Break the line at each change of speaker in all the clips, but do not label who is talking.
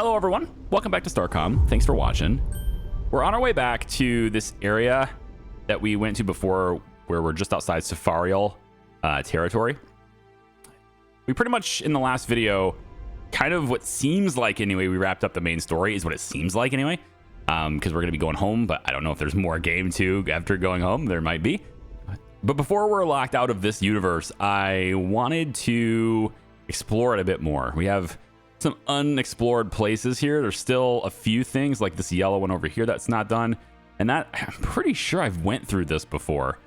Hello everyone, welcome back to Starcom. Thanks for watching. We're on our way back to this area that we went to before, where we're just outside Sepharial territory. We pretty much, in the last video, kind of what seems like anyway, we wrapped up the main story, is what it seems like anyway, because we're going to be going home, but I don't know if there's more game too after going home. There might be. But before we're locked out of this universe, I wanted to explore it a bit more. We have some unexplored places here. There's still a few things like this yellow one over here that's not done, and that I'm pretty sure I've went through this before,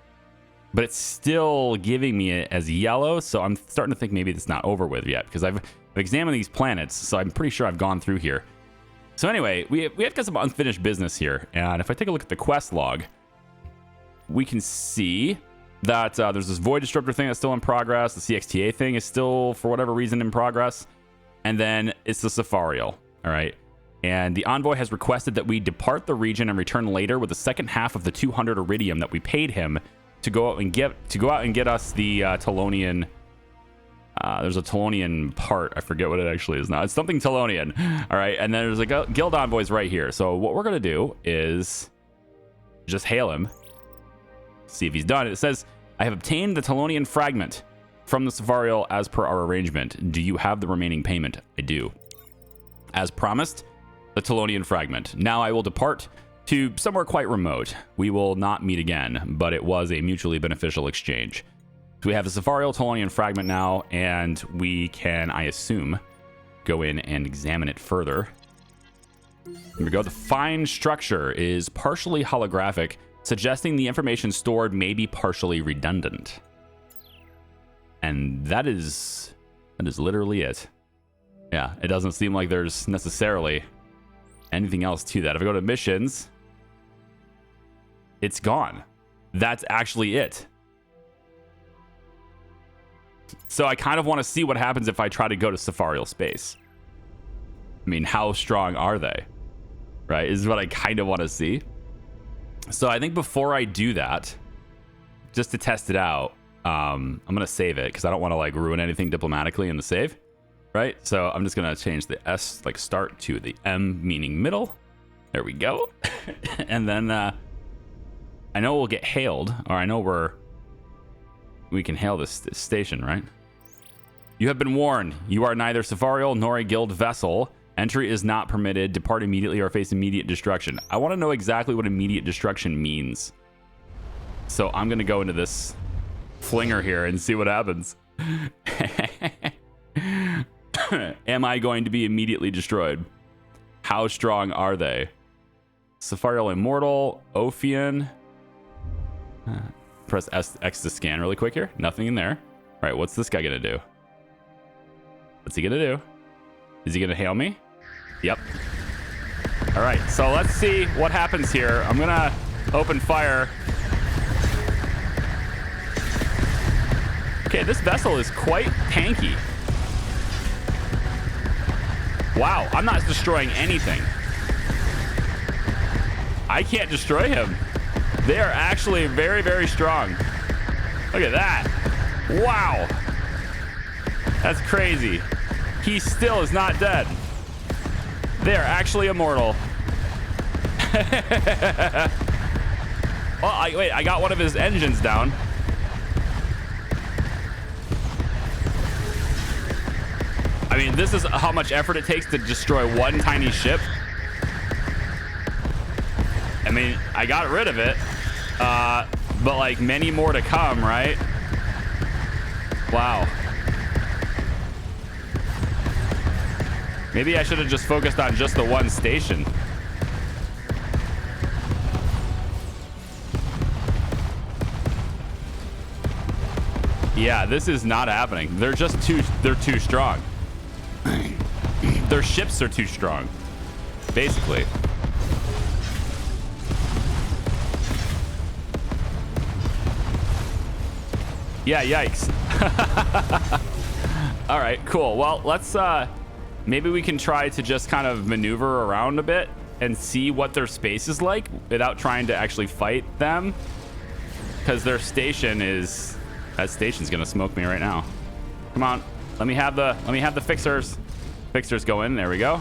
but it's still giving me it as yellow, so I'm starting to think maybe it's not over with yet, because I've examined these planets, so I'm pretty sure I've gone through here. So anyway, we have got some unfinished business here, and if I take a look at the quest log, we can see that there's this void disruptor thing that's still in progress. The CXTA thing is still, for whatever reason, in progress. And then it's the Sepharial, all right? And the envoy has requested that we depart the region and return later with the second half of the 200 iridium that we paid him to go out and get us the Telonian. There's a Telonian part. I forget what it actually is now. It's something Telonian, all right? And then there's a guild envoys right here. So what we're gonna do is just hail him, see if he's done. It says, I have obtained the Telonian fragment from the Sepharial as per our arrangement. Do you have the remaining payment? I do. As promised, the Telonian fragment. Now I will depart to somewhere quite remote. We will not meet again, but it was a mutually beneficial exchange. So we have the Sepharial Telonian fragment now, and we can, I assume, go in and examine it further. Here we go. The fine structure is partially holographic, suggesting the information stored may be partially redundant. And that is literally it. Yeah, it doesn't seem like there's necessarily anything else to that. If I go to missions, it's gone. That's actually it. So I kind of want to see what happens if I try to go to Sepharial space. I mean, how strong are they? Right, is what I kind of want to see. So I think before I do that, just to test it out, I'm gonna save it because I don't want to like ruin anything diplomatically in the save, right? So I'm just gonna change the S, like start, to the M, meaning middle. There we go. And then I know we'll get hailed, or I know we can hail this station, right? You have been warned. You are neither Sepharial nor a guild vessel. Entry is not permitted. Depart immediately or face immediate destruction. I want to know exactly what immediate destruction means. So I'm gonna go into this Flinger here and see what happens. Am I going to be immediately destroyed? How strong are they? Sepharial Immortal, Ophian. Press X to scan really quick here. Nothing in there. All right, what's this guy gonna do? What's he gonna do? Is he gonna hail me? Yep. All right, so let's see what happens here. I'm gonna open fire. Okay, this vessel is quite tanky. Wow, I'm not destroying anything. I can't destroy him. They are actually very, very strong. Look at that. Wow. That's crazy. He still is not dead. They are actually immortal. Oh, wait, I got one of his engines down. I mean, this is how much effort it takes to destroy one tiny ship. I mean, I got rid of it, but like many more to come, right? Wow. Maybe I should have just focused on just the one station. Yeah, this is not happening. They're too strong. Their ships are too strong, basically. Yeah, yikes. All right, cool. Well, let's maybe we can try to just kind of maneuver around a bit and see what their space is like without trying to actually fight them, because their station is, that station's gonna smoke me right now. Come on, let me have the fixers. Fixers go in. There we go.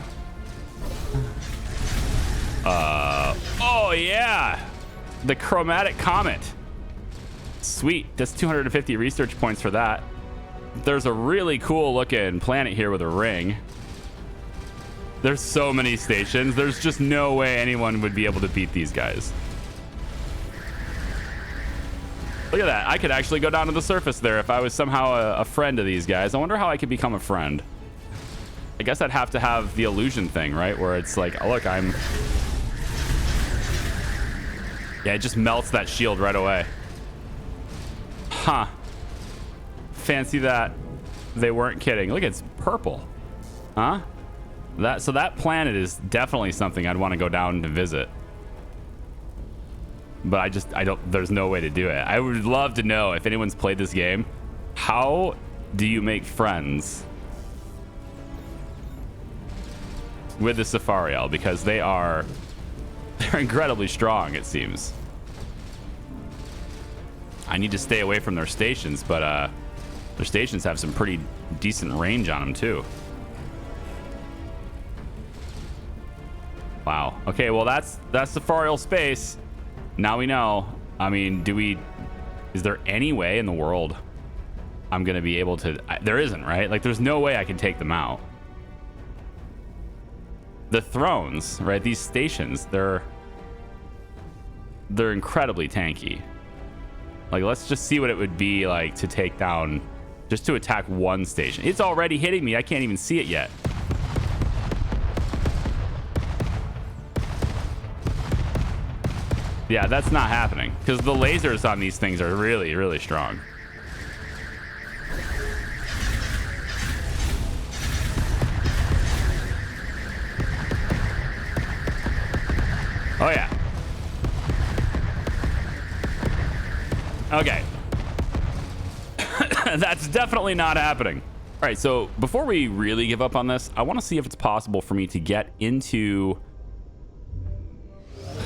Oh yeah, the chromatic comet. Sweet, that's 250 research points for that. There's a really cool looking planet here with a ring. There's so many stations. There's just no way anyone would be able to beat these guys. Look at that. I could actually go down to the surface there if I was somehow a friend of these guys. I wonder how I could become a friend. I guess I'd have to have the illusion thing, right? Where it's like, oh, look, I'm... Yeah, it just melts that shield right away. Huh. Fancy that. They weren't kidding. Look, it's purple. Huh? So that planet is definitely something I'd want to go down to visit. But I don't, there's no way to do it. I would love to know if anyone's played this game. How do you make friends with the Sepharial? Because they're incredibly strong, it seems. I need to stay away from their stations, but their stations have some pretty decent range on them too. Wow. Okay, well that's Sepharial space. Now we know. I mean, is there any way in the world I'm gonna be able to? There isn't, right? Like, there's no way I can take them out. The thrones, right? These stations, they're incredibly tanky. Like, let's just see what it would be like to take down, just to attack one station. It's already hitting me. I can't even see it yet. Yeah, that's not happening because the lasers on these things are really, really strong. Oh, yeah. Okay. That's definitely not happening. All right, so before we really give up on this, I want to see if it's possible for me to get into...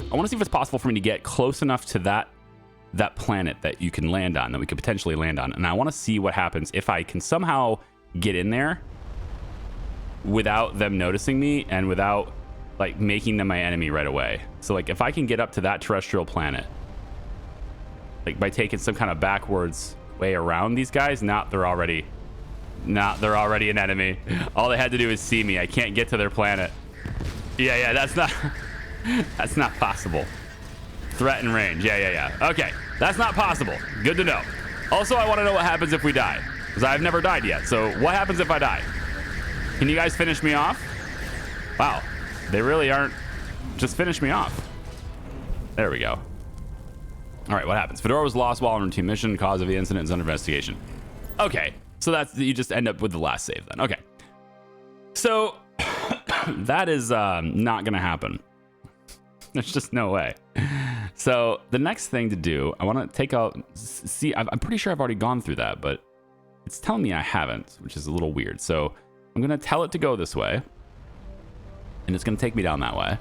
I want to see if it's possible for me to get close enough to that planet that you can land on, that we could potentially land on. And I want to see what happens if I can somehow get in there without them noticing me and without like making them my enemy right away. So like if I can get up to that terrestrial planet, like by taking some kind of backwards way around these guys, they're already an enemy. All they had to do is see me. I can't get to their planet. Yeah, that's not possible. Threat and range. Yeah. Okay, that's not possible. Good to know. Also, I want to know what happens if we die, because I've never died yet. So what happens if I die? Can you guys finish me off? Wow, they really aren't. Just finish me off. There we go. All right, what happens? Fedora was lost while on routine mission. Cause of the incident is under investigation. Okay, so you just end up with the last save then. Okay, so that is not gonna happen. There's just no way. So the next thing to do, I want to take out, see, I'm pretty sure I've already gone through that, but it's telling me I haven't, which is a little weird. So I'm going to tell it to go this way, and it's going to take me down that way.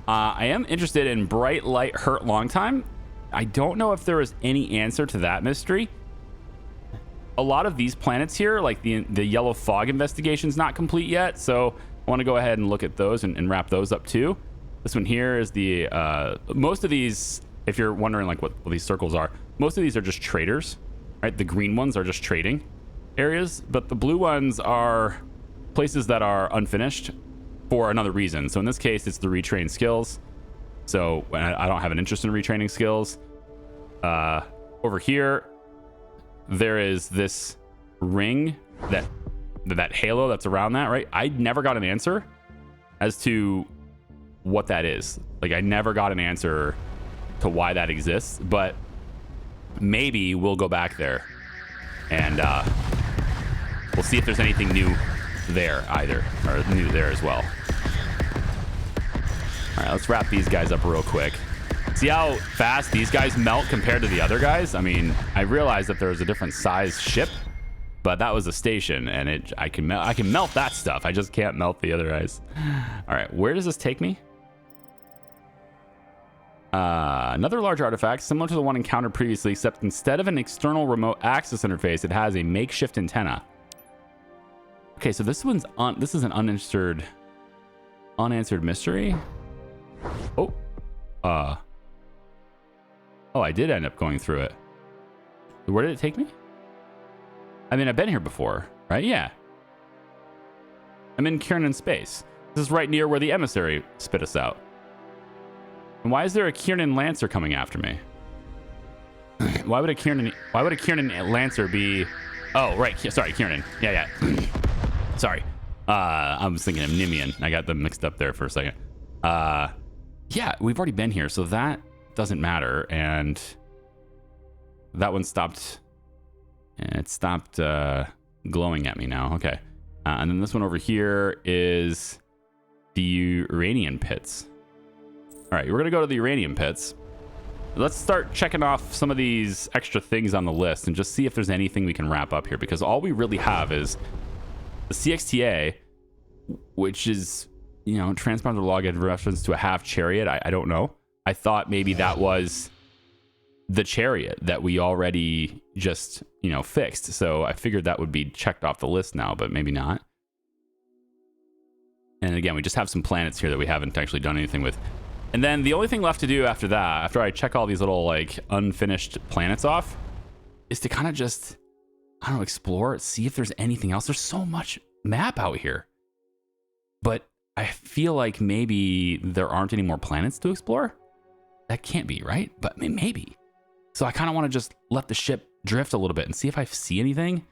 I am interested in bright light hurt long time. I don't know if there is any answer to that mystery. A lot of these planets here, like the yellow fog investigation is not complete yet. So I want to go ahead and look at those and wrap those up too. This one here is the, most of these, if you're wondering like what these circles are, most of these are just traders, right? The green ones are just trading areas, but the blue ones are places that are unfinished for another reason. So in this case, it's the retrain skills. So I don't have an interest in retraining skills. Over here, there is this ring, that halo that's around that, right? I never got an answer as to what that is. Like, I never got an answer to why that exists, but maybe we'll go back there and we'll see if there's anything new there either, or new there as well. All right, let's wrap these guys up real quick. See how fast these guys melt compared to the other guys? I mean, I realized that there was a different size ship, but that was a station, and I can melt that stuff. I just can't melt the other guys. All right, where does this take me? Another large artifact, similar to the one encountered previously, except instead of an external remote access interface, it has a makeshift antenna. Okay, so this is an unanswered mystery. Oh, oh, I did end up going through it. Where did it take me? I mean, I've been here before, right? Yeah. I'm in Kieran in space. This is right near where the emissary spit us out. And why is there a Kieran Lancer coming after me? Why would a Kieran Lancer be... Oh, right. Sorry, Kieran. Yeah. Sorry. I was thinking of Nimian. I got them mixed up there for a second. Yeah, we've already been here, so that doesn't matter. And that one stopped... It stopped glowing at me now. Okay. And then this one over here is the uranium pits. All right, we're going to go to the uranium pits. Let's start checking off some of these extra things on the list and just see if there's anything we can wrap up here, because all we really have is the CXTA, which is, you know, transponder log in reference to a half chariot. I don't know. I thought maybe that was the chariot that we already just, you know, fixed. So I figured that would be checked off the list now, but maybe not. And again, we just have some planets here that we haven't actually done anything with. And then the only thing left to do after that, after I check all these little like unfinished planets off, is to kind of just, I don't know, explore, see if there's anything else. There's so much map out here, but I feel like maybe there aren't any more planets to explore. That can't be, right? But maybe. So I kind of want to just let the ship drift a little bit and see if I see anything.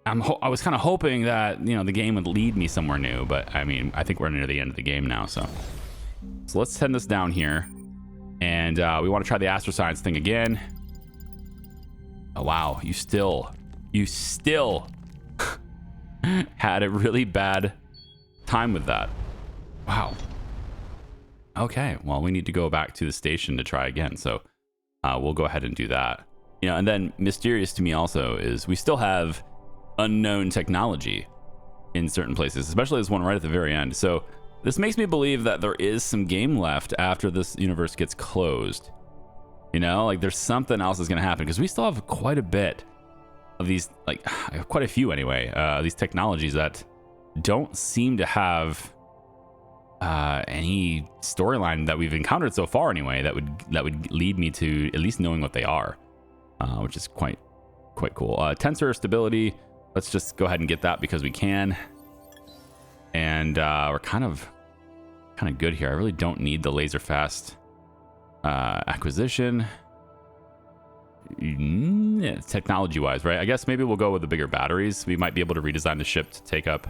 I was kind of hoping that, you know, the game would lead me somewhere new, but I mean, I think we're near the end of the game now, so let's send this down here, and we want to try the astroscience thing again. Oh wow, you still had a really bad time with that. Wow. Okay, well, we need to go back to the station to try again, so we'll go ahead and do that. You know, and then mysterious to me also is we still have unknown technology in certain places, especially this one right at the very end. So this makes me believe that there is some game left after this universe gets closed. You know, like there's something else that's going to happen, because we still have quite a bit of these, like quite a few anyway, these technologies that don't seem to have any storyline that we've encountered so far anyway that would lead me to at least knowing what they are, which is quite cool. Tensor stability, let's just go ahead and get that because we can. And we're kind of good here. I really don't need the laser fast acquisition. Yeah, technology wise, right? I guess maybe we'll go with the bigger batteries. We might be able to redesign the ship to take up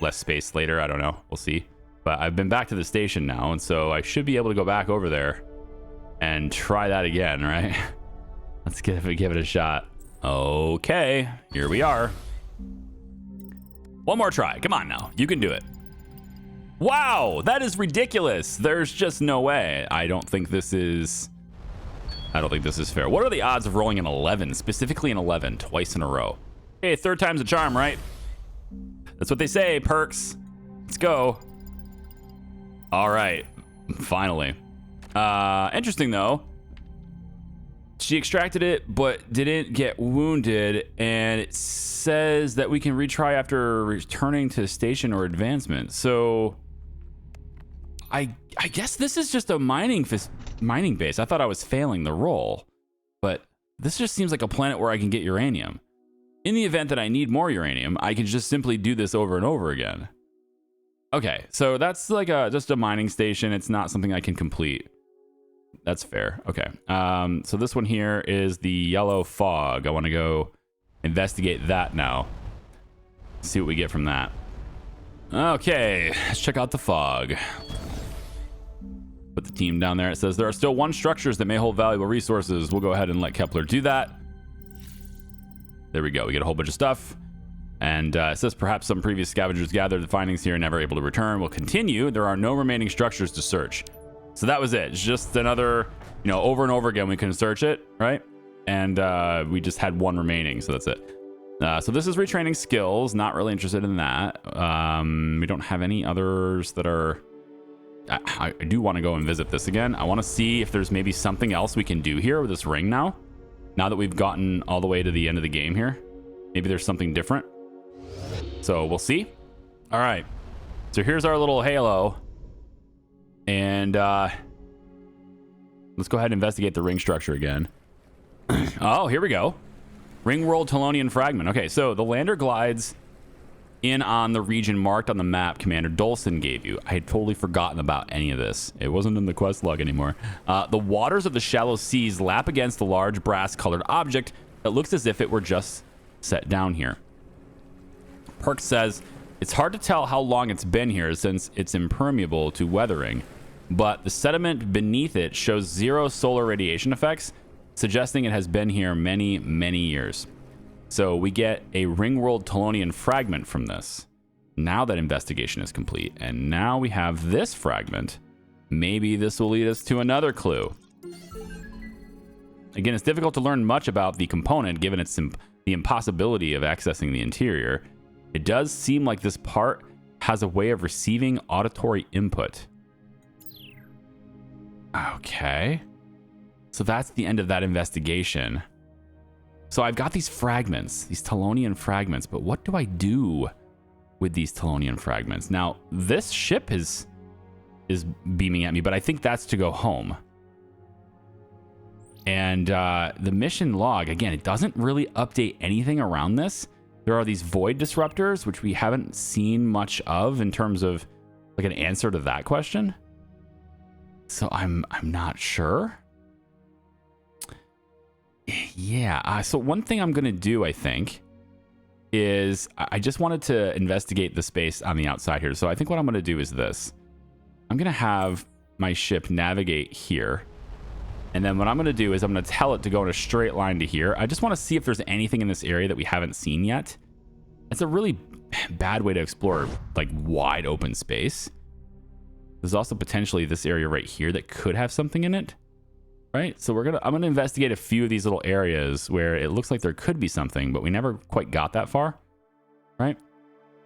less space later. I don't know. We'll see. But I've been back to the station now, and so I should be able to go back over there and try that again, right? Let's give it a shot. Okay, here we are. One more try. Come on now. You can do it. Wow, that is ridiculous. There's just no way. I don't think this is fair. What are the odds of rolling an 11, specifically an 11, twice in a row? Hey, third time's a charm, right? That's what they say, perks. Let's go. All right, finally. Interesting though. She extracted it, but didn't get wounded, and it says that we can retry after returning to station or advancement. So I guess this is just a mining base. I thought I was failing the roll, but this just seems like a planet where I can get uranium. In the event that I need more uranium, I can just simply do this over and over again. Okay, so that's like just a mining station. It's not something I can complete. That's fair. Okay. So this one here is the yellow fog. I want to go investigate that now. See what we get from that. Okay, let's check out the fog. Put the team down there. It says there are still 1 structures that may hold valuable resources. We'll go ahead and let Kepler do that. There we go. We get a whole bunch of stuff. And it says perhaps some previous scavengers gathered the findings here and never able to return. We'll continue. There are no remaining structures to search. So that was it. It's just another, you know, over and over again we can search it, right? And we just had 1 remaining, so that's it. So this is retraining skills. Not really interested in that. We don't have any others that are... I do want to go and visit this again. I want to see if there's maybe something else we can do here with this ring now. Now that we've gotten all the way to the end of the game here. Maybe there's something different. So we'll see. All right. So here's our little halo. And let's go ahead and investigate the ring structure again. Oh, here we go. Ring world Telonian fragment. Okay, so the lander glides in on the region marked on the map Commander Dolson gave you. I had totally forgotten about any of this. It wasn't in the quest log anymore. The waters of the shallow seas lap against the large brass-colored object that looks as if it were just set down here. Perk says, it's hard to tell how long it's been here since it's impermeable to weathering, but the sediment beneath it shows zero solar radiation effects, suggesting it has been here many, many years. So we get a ring-world Telonian fragment from this. Now that investigation is complete, and now we have this fragment. Maybe this will lead us to another clue. Again, it's difficult to learn much about the component given its the impossibility of accessing the interior. It does seem like this part has a way of receiving auditory input. Okay. So that's the end of that investigation. So I've got these fragments, these Telonian fragments, but what do I do with these Telonian fragments? Now, this ship is beaming at me, but I think that's to go home. And the mission log, again, it doesn't really update anything around this. There are these void disruptors, which we haven't seen much of in terms of like an answer to that question. So I'm not sure. Yeah, so one thing I'm going to do, I think, is I just wanted to investigate the space on the outside here. So I think what I'm going to do is this. I'm going to have my ship navigate here. And then what I'm going to do is I'm going to tell it to go in a straight line to here. I just want to see if there's anything in this area that we haven't seen yet. It's a really bad way to explore like wide open space. There's also potentially this area right here that could have something in it. Right, so I'm gonna investigate a few of these little areas where it looks like there could be something, but we never quite got that far. Right,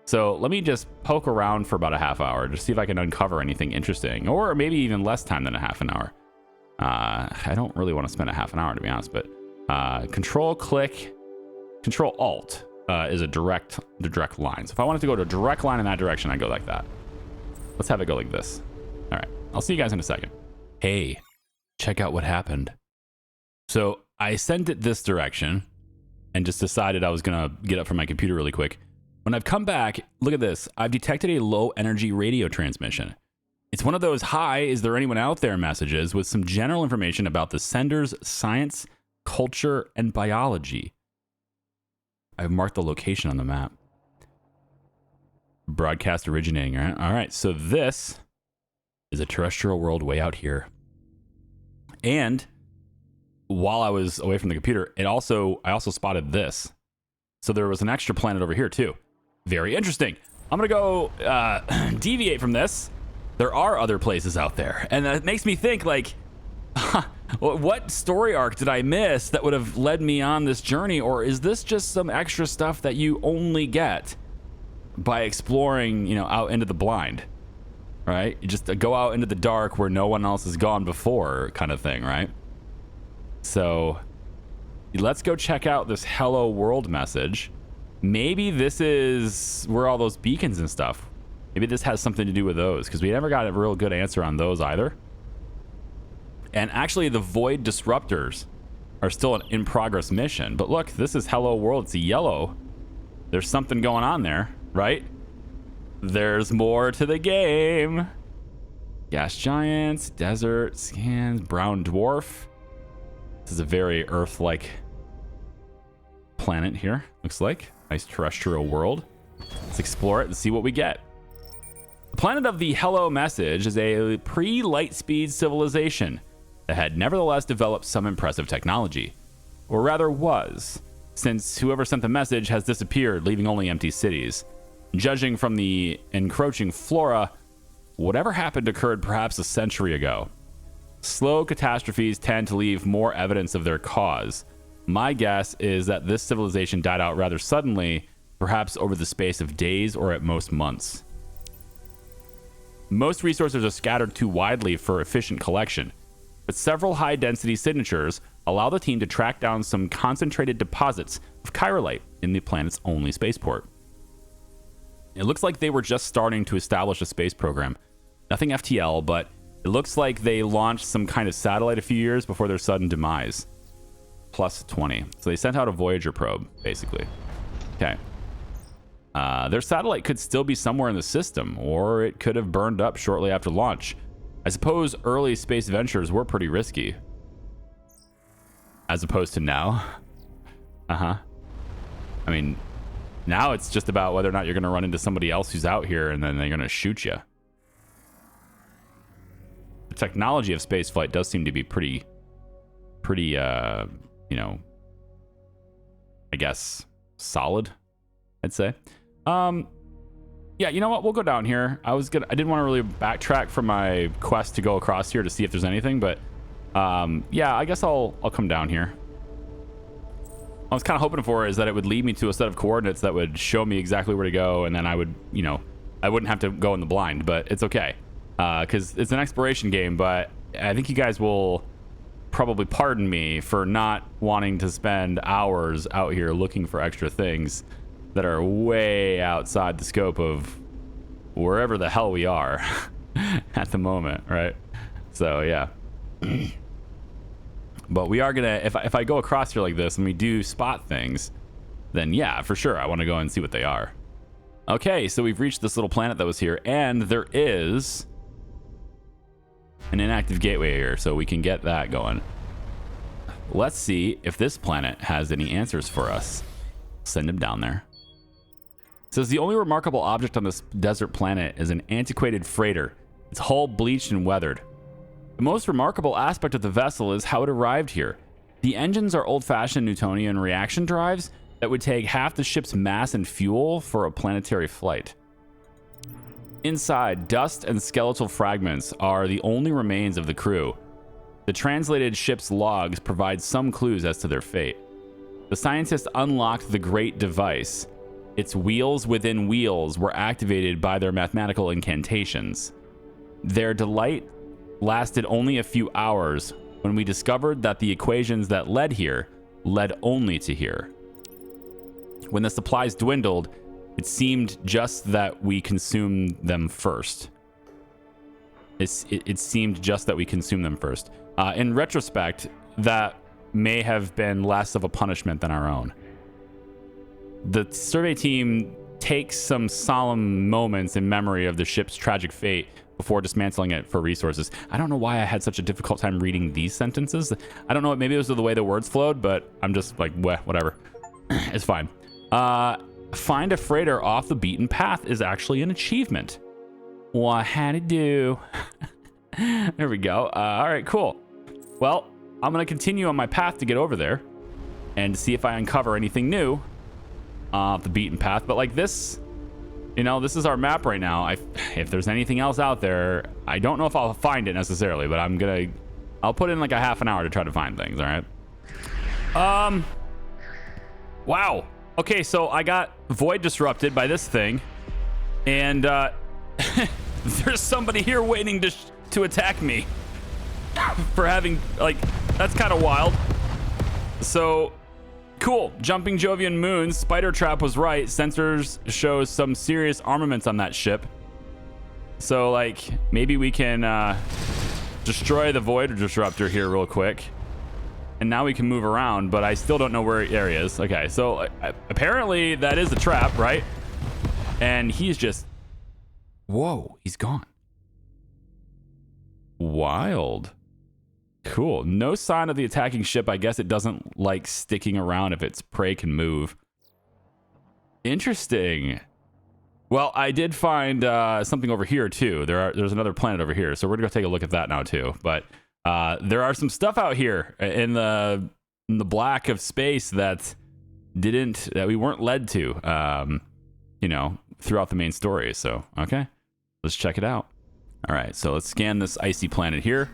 so let me just poke around for about a half hour to see if I can uncover anything interesting, or maybe even less time than a half an hour. I don't really want to spend a half an hour, to be honest, but Control click, Control Alt is a direct line. So if I wanted to go to a direct line in that direction, I go like that. Let's have it go like this. All right, I'll see you guys in a second. Hey. Check out what happened. So I sent it this direction and just decided I was gonna get up from my computer really quick. When I've come back, look at this. I've detected a low energy radio transmission. It's one of those "Hi, is there anyone out there" messages with some general information about the sender's science, culture, and biology. I've marked the location on the map. Broadcast originating, right? All right, so this is a terrestrial world way out here. And while I was away from the computer, I also spotted this. So there was an extra planet over here too. Very interesting. I'm gonna go deviate from this. There are other places out there, and that makes me think like, what story arc did I miss that would have led me on this journey? Or is this just some extra stuff that you only get by exploring, out into the blind? Right? You just go out into the dark where no one else has gone before, kind of thing, right? So let's go check out this hello world message. Maybe this is where all those beacons and stuff, maybe this has something to do with those, because we never got a real good answer on those either. And actually the void disruptors are still an in progress mission. But look, this is hello world. It's a yellow. There's something going on there, right? There's more to the game. Gas giants, desert, scans, brown dwarf. This is a very Earth-like planet here, looks like. Nice terrestrial world. Let's explore it and see what we get. The planet of the hello message is a pre-Lightspeed civilization that had nevertheless developed some impressive technology. Or rather was, since whoever sent the message has disappeared, leaving only empty cities. Judging from the encroaching flora, whatever happened occurred perhaps a century ago. Slow catastrophes tend to leave more evidence of their cause. My guess is that this civilization died out rather suddenly, perhaps over the space of days or at most months. Most resources are scattered too widely for efficient collection, but several high-density signatures allow the team to track down some concentrated deposits of chirolite in the planet's only spaceport. It looks like they were just starting to establish a space program. Nothing FTL, but It looks like they launched some kind of satellite a few years before their sudden demise. Plus 20. So they sent out a Voyager probe, basically. Okay. Their satellite could still be somewhere in the system, or it could have burned up shortly after launch. I suppose early space ventures were pretty risky. As opposed to now. I mean, now it's just about whether or not you're going to run into somebody else who's out here and then they're going to shoot you. The technology of spaceflight does seem to be pretty, you know, I guess, solid, I'd say. Yeah, you know what? We'll go down here. I didn't want to really backtrack from my quest to go across here to see if there's anything, but yeah, I guess I'll come down here. I was kind of hoping for is that it would lead me to a set of coordinates that would show me exactly where to go, and then I would, you know, I wouldn't have to go in the blind, but it's okay. Because it's an exploration game, but I think you guys will probably pardon me for not wanting to spend hours out here looking for extra things that are way outside the scope of wherever the hell we are at the moment, right? So, yeah. But we are gonna, if I go across here like this and we do spot things, then yeah, for sure, I want to go and see what they are. Okay, so we've reached this little planet that was here, and there is an inactive gateway here, so we can get that going. Let's see if this planet has any answers for us. Send him down there. It says the only remarkable object on this desert planet is an antiquated freighter. Its hull bleached and weathered. The most remarkable aspect of the vessel is how it arrived here. The engines are old-fashioned Newtonian reaction drives that would take half the ship's mass and fuel for a planetary flight. Inside, dust and skeletal fragments are the only remains of the crew. The translated ship's logs provide some clues as to their fate. The scientists unlocked the great device. Its wheels within wheels were activated by their mathematical incantations. Their delight lasted only a few hours when we discovered that the equations that led here led only to here. When the supplies dwindled, it seemed just that we consumed them first. It seemed just that we consumed them first. In retrospect, that may have been less of a punishment than our own. The survey team takes some solemn moments in memory of the ship's tragic fate before dismantling it for resources. I don't know why I had such a difficult time reading these sentences. I don't know, maybe it was the way the words flowed, but I'm just like, whatever. It's fine. Find a freighter off the beaten path is actually an achievement. Well, how'd it do? There we go. All right, cool. Well, I'm going to continue on my path to get over there and see if I uncover anything new off the beaten path. But like this, you know, this is our map right now. If there's anything else out there, I don't know if I'll find it necessarily, but I'll put in like a half an hour to try to find things, all right? Wow. Okay, so I got void disrupted by this thing, and there's somebody here waiting to attack me for having, like, that's kind of wild. So, cool. Jumping Jovian moons. Spider Trap was right. Sensors show some serious armaments on that ship. So, like, maybe we can destroy the void disruptor here real quick. And now we can move around, but I still don't know where he is. Okay, so apparently that is a trap, right? And he's just... Whoa, he's gone. Wild. Cool. No sign of the attacking ship. I guess it doesn't like sticking around if its prey can move. Interesting. Well, I did find something over here, too. There's another planet over here, so we're going to go take a look at that now, too. But... there are some stuff out here in the black of space that we weren't led to, you know, throughout the main story. So, okay, let's check it out. All right, so let's scan this icy planet here.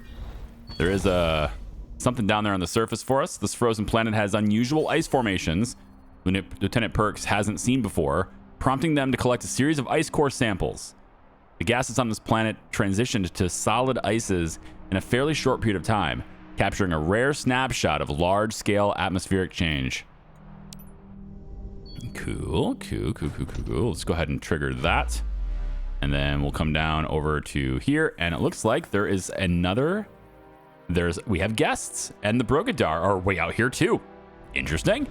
There is something down there on the surface for us. This frozen planet has unusual ice formations Lieutenant Perks hasn't seen before, prompting them to collect a series of ice core samples. The gases on this planet transitioned to solid ices in a fairly short period of time, capturing a rare snapshot of large-scale atmospheric change. Cool. Let's go ahead and trigger that. And then we'll come down over to here, and it looks like there is another. We have guests, and the Brogadar are way out here too. Interesting,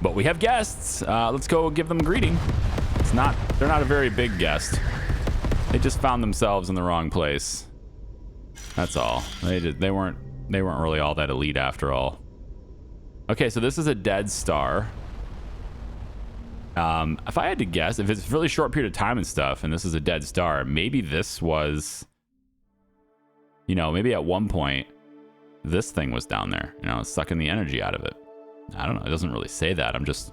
but we have guests. Let's go give them a greeting. They're not a very big guest. They just found themselves in the wrong place. That's all. They weren't really all that elite after all. Okay, so this is a dead star. If I had to guess, if it's a really short period of time and stuff, and this is a dead star, maybe this was, maybe at one point this thing was down there, sucking the energy out of it. I don't know. It doesn't really say that. I'm just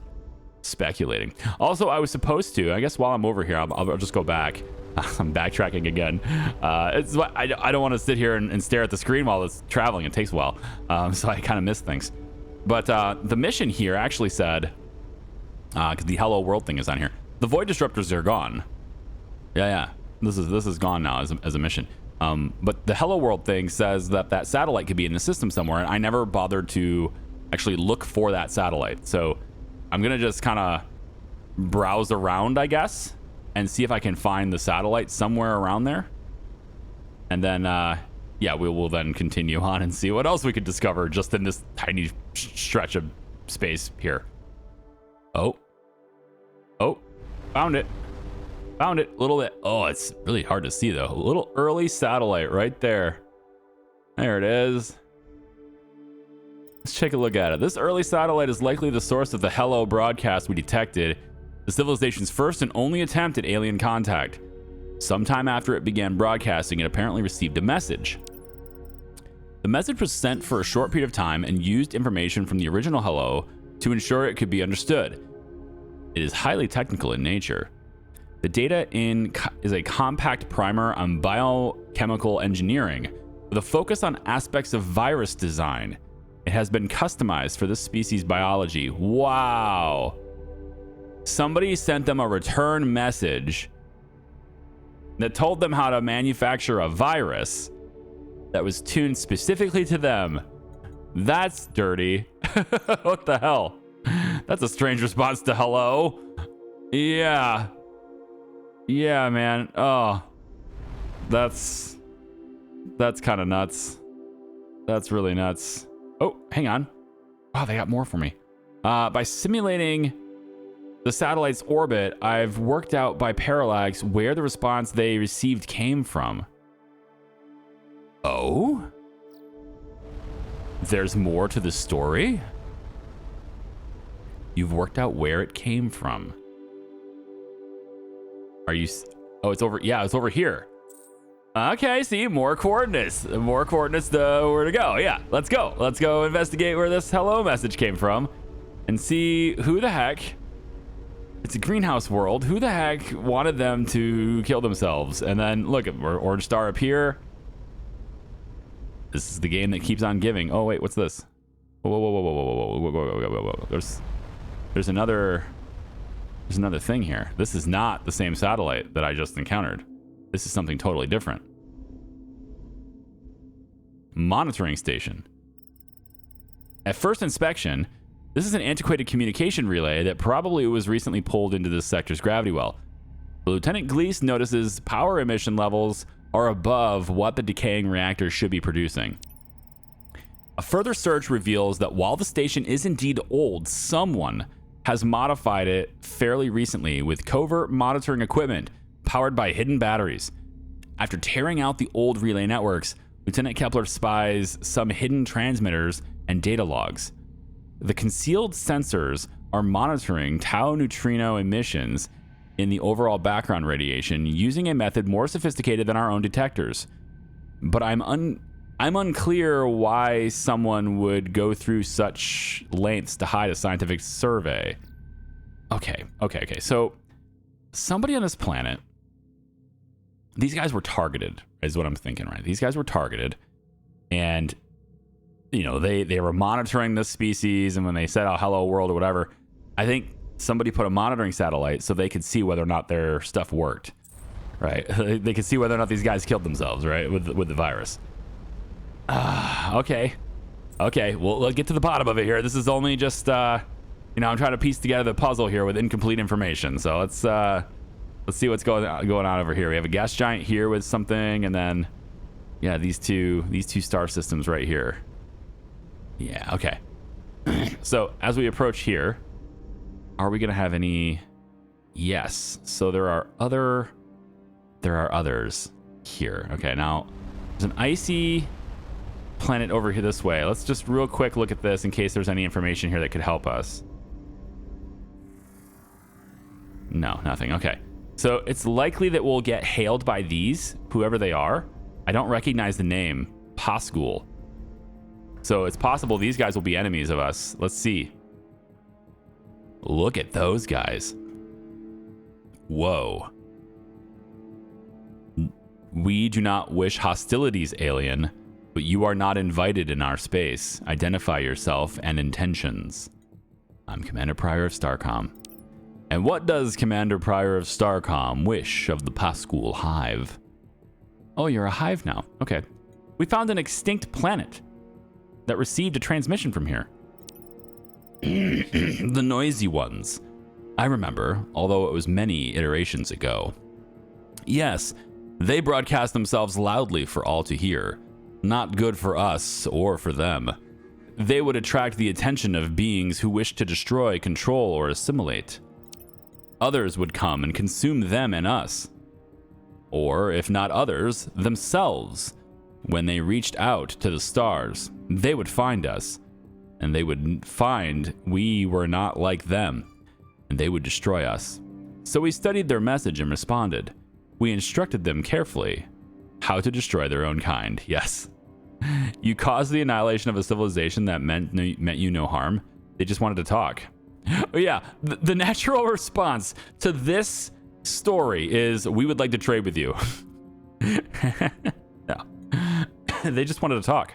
speculating. Also, I was supposed to, I guess while I'm over here, I'll just go back. I'm backtracking again. I don't want to sit here and stare at the screen while it's traveling. It takes a while. So I kind of miss things. But the mission here actually said, because the Hello World thing is on here, the void disruptors are gone. Yeah. This is gone now as a mission. But the Hello World thing says that satellite could be in the system somewhere, and I never bothered to actually look for that satellite. So I'm gonna just kind of browse around, I guess, and see if I can find the satellite somewhere around there. And then, we will then continue on and see what else we could discover just in this tiny stretch of space here. Oh, found it. A little bit. Oh, it's really hard to see though. A little early satellite right there. There it is. Let's take a look at it. This early satellite is likely the source of the hello broadcast we detected, the civilization's first and only attempt at alien contact. Sometime after it began broadcasting, it apparently received a message. The message was sent for a short period of time and used information from the original hello to ensure it could be understood. It is highly technical in nature. The data is a compact primer on biochemical engineering with a focus on aspects of virus design. It has been customized for this species' biology. Wow. Somebody sent them a return message that told them how to manufacture a virus that was tuned specifically to them. That's dirty. What the hell? That's a strange response to hello. Yeah, man. Oh, that's kind of nuts. That's really nuts. Oh, hang on. Wow, they got more for me. By simulating the satellite's orbit, I've worked out by parallax where the response they received came from. Oh? There's more to the story? You've worked out where it came from. Are you... Oh, it's over... Yeah, it's over here. Okay, see, more coordinates. More coordinates to where to go. Yeah, let's go. Let's go investigate where this hello message came from and see who the heck... It's a greenhouse world. Who the heck wanted them to kill themselves? And then, look, orange star up here. This is the game that keeps on giving. Oh, wait, what's this? Whoa. There's another thing here. This is not the same satellite that I just encountered. This is something totally different. Monitoring station. At first inspection, this is an antiquated communication relay that probably was recently pulled into this sector's gravity well. Lieutenant Gleese notices power emission levels are above what the decaying reactor should be producing. A further search reveals that while the station is indeed old, someone has modified it fairly recently with covert monitoring equipment powered by hidden batteries. After tearing out the old relay networks, Lieutenant Kepler spies some hidden transmitters and data logs. The concealed sensors are monitoring tau neutrino emissions in the overall background radiation using a method more sophisticated than our own detectors. But I'm unclear why someone would go through such lengths to hide a scientific survey. Okay. So somebody on this planet, these guys were targeted, is what I'm thinking, right? These guys were targeted, and they were monitoring this species, and when they said, "Oh, hello world" or whatever, I think somebody put a monitoring satellite so they could see whether or not their stuff worked, right? They could see whether or not these guys killed themselves, right, with the virus. Okay. Well, let's get to the bottom of it here. This is only just, I'm trying to piece together the puzzle here with incomplete information. So let's Let's see what's going on over here. We have a gas giant here with something, and then yeah, these two star systems right here. Yeah, okay. So as we approach here, are we gonna have any? Yes. So there are others here. Okay, now there's an icy planet over here this way. Let's just real quick look at this in case there's any information here that could help us. No, nothing. Okay. So it's likely that we'll get hailed by these, whoever they are. I don't recognize the name. Posguul. So it's possible these guys will be enemies of us. Let's see. Look at those guys. Whoa. We do not wish hostilities, alien, but you are not invited in our space. Identify yourself and intentions. I'm Commander Pryor of Starcom. And what does Commander Pryor of Starcom wish of the Posguul hive? Oh, you're a hive now. Okay. We found an extinct planet that received a transmission from here. The noisy ones. I remember, although it was many iterations ago. Yes, they broadcast themselves loudly for all to hear. Not good for us or for them. They would attract the attention of beings who wish to destroy, control, or assimilate. Others would come and consume them and us. Or, if not others, themselves. When they reached out to the stars, they would find us, and they would find we were not like them, and they would destroy us. So we studied their message and responded. We instructed them carefully how to destroy their own kind. Yes. You caused the annihilation of a civilization that meant you no harm. They just wanted to talk. Oh yeah, the natural response to this story is we would like to trade with you. No. They just wanted to talk.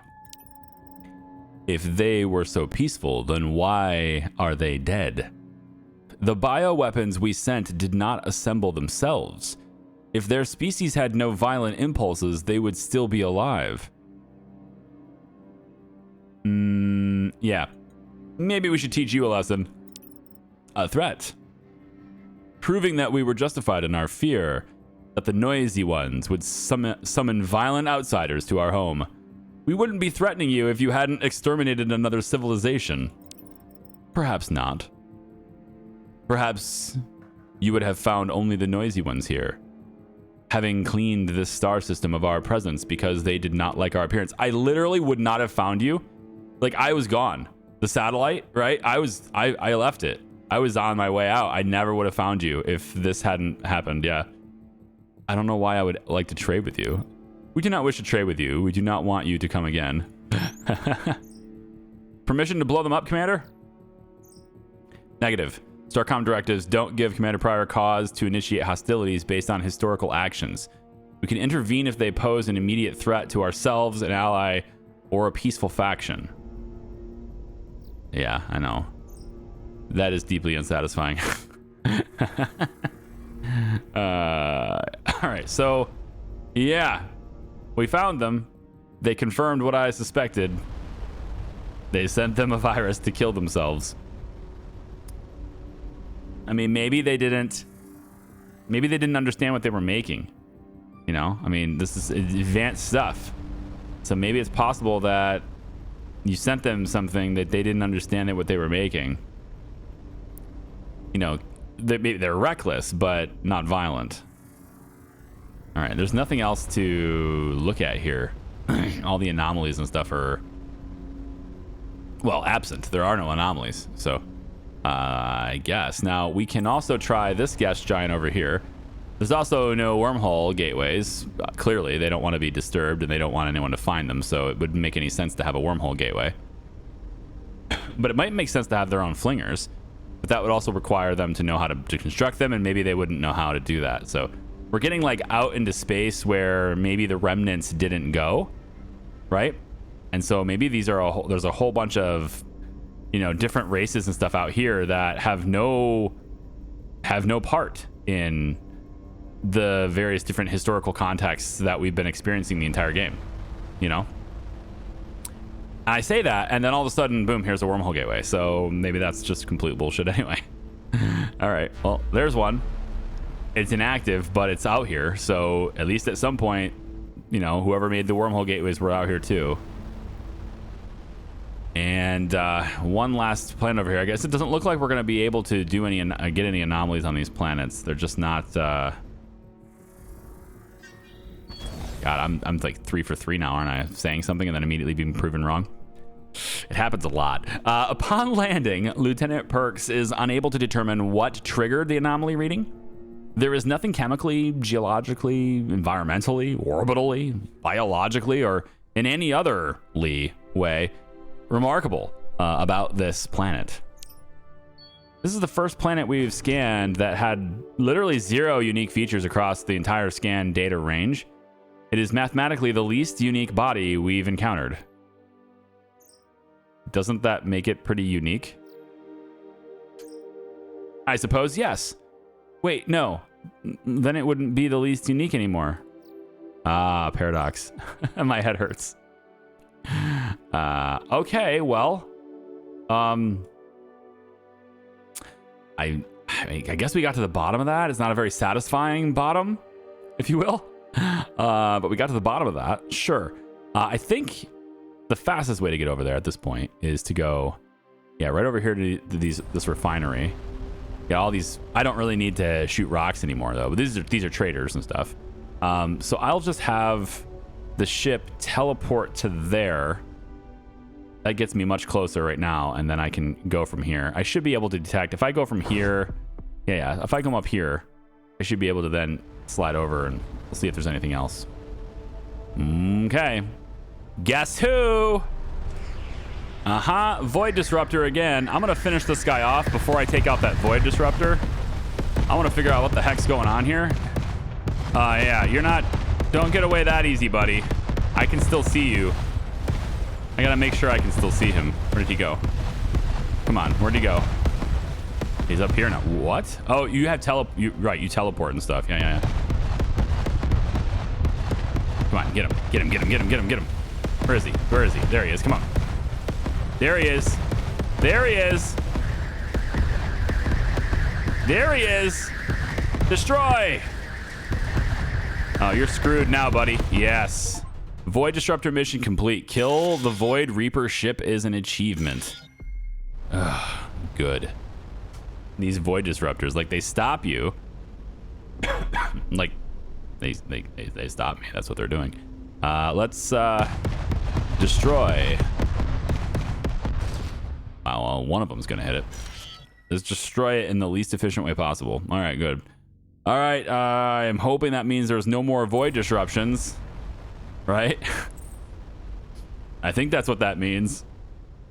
If they were so peaceful, then why are they dead? The bioweapons we sent did not assemble themselves. If their species had no violent impulses, they would still be alive. Yeah. Maybe we should teach you a lesson. A threat. Proving that we were justified in our fear that the noisy ones would summon violent outsiders to our home. We wouldn't be threatening you if you hadn't exterminated another civilization. Perhaps not. Perhaps you would have found only the noisy ones here, having cleaned this star system of our presence because they did not like our appearance. I literally would not have found you. Like, I was gone. The satellite, right? I left it. I was on my way out. I never would have found you if this hadn't happened. Yeah. I don't know why I would like to trade with you. We do not wish to trade with you. We do not want you to come again. Permission to blow them up, Commander? Negative. Starcom directives don't give Commander Pryor cause to initiate hostilities based on historical actions. We can intervene if they pose an immediate threat to ourselves, an ally, or a peaceful faction. Yeah, I know. That is deeply unsatisfying. All right, so yeah, we found them. They confirmed what I suspected. They sent them a virus to kill themselves. I mean, maybe they didn't understand what they were making. You know, I mean, this is advanced stuff. So maybe it's possible that you sent them something that they didn't understand what they were making. You know, they're reckless, but not violent. All right, there's nothing else to look at here. All the anomalies and stuff are, well, absent. There are no anomalies, so I guess. Now, we can also try this gas giant over here. There's also no wormhole gateways. Clearly, they don't want to be disturbed, and they don't want anyone to find them, so it wouldn't make any sense to have a wormhole gateway. But it might make sense to have their own flingers, but that would also require them to know how to construct them, and maybe they wouldn't know how to do that. So we're getting like out into space where maybe the remnants didn't go, right? And so maybe these are there's a whole bunch of, you know, different races and stuff out here that have no part in the various different historical contexts that we've been experiencing the entire game, you know? And I say that, and then all of a sudden, boom, here's a wormhole gateway. So maybe that's just complete bullshit anyway. All right, well, there's one. it's inactive, but it's out here. So at least at some point, you know, whoever made the wormhole gateways were out here too. And one last planet over here. I guess it doesn't look like we're going to be able to do any get any anomalies on these planets. They're just not. God, I'm like 3 for 3 now, aren't I? Saying something and then immediately being proven wrong. It happens a lot. Upon landing, Lieutenant Perks is unable to determine what triggered the anomaly reading. There is nothing chemically, geologically, environmentally, orbitally, biologically, or in any other way remarkable about this planet. This is the first planet we've scanned that had literally 0 unique features across the entire scan data range. It is mathematically the least unique body we've encountered. Doesn't that make it pretty unique? I suppose, yes. Wait, no. Then it wouldn't be the least unique anymore. Ah, paradox. My head hurts. Okay, well. I guess we got to the bottom of that. It's not a very satisfying bottom, if you will. But we got to the bottom of that. Sure. I think the fastest way to get over there at this point is to go, yeah, right over here to this refinery. Yeah, all these. I don't really need to shoot rocks anymore though. But these are traders and stuff. So I'll just have the ship teleport to there. That gets me much closer right now, and then I can go from here. I should be able to detect if I go from here. Yeah. If I come up here, I should be able to then slide over and we'll see if there's anything else. Okay. Guess who? Void disruptor again. I'm gonna finish this guy off before I take out that void disruptor. I want to figure out what the heck's going on here. Yeah, you're not. Don't get away that easy, buddy. I can still see you. I gotta make sure I can still see him. Where did he go? Come on, where'd he go? He's up here now. What? Oh, you have right, you teleport and stuff. Yeah. Come on, get him. Where is he? There he is. Come on. There he is. Destroy. Oh, you're screwed now, buddy. Yes. Void disruptor mission complete. Kill the Void Reaper ship is an achievement. Ugh, good. These void disruptors, like, they stop you. Like, they stop me. That's what they're doing. Let's destroy. Wow, well, one of them's gonna hit it. Let's destroy it in the least efficient way possible. All right, good. All right, I'm hoping that means there's no more void disruptions, right? I think that's what that means.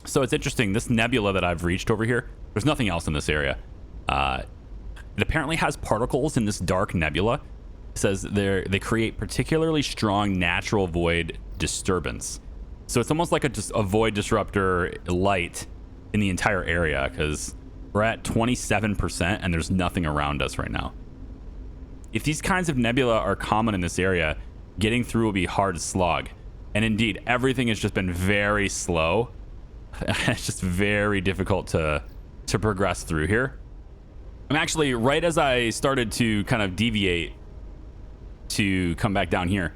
So it's interesting, this nebula that I've reached over here, there's nothing else in this area. It apparently has particles in this dark nebula. It says they create particularly strong natural void disturbance. So it's almost like a void disruptor light in the entire area, because we're at 27% and there's nothing around us right now. If these kinds of nebula are common in this area, getting through will be hard slog. And indeed, everything has just been very slow. It's just very difficult to progress through here. I'm actually, right as I started to kind of deviate to come back down here,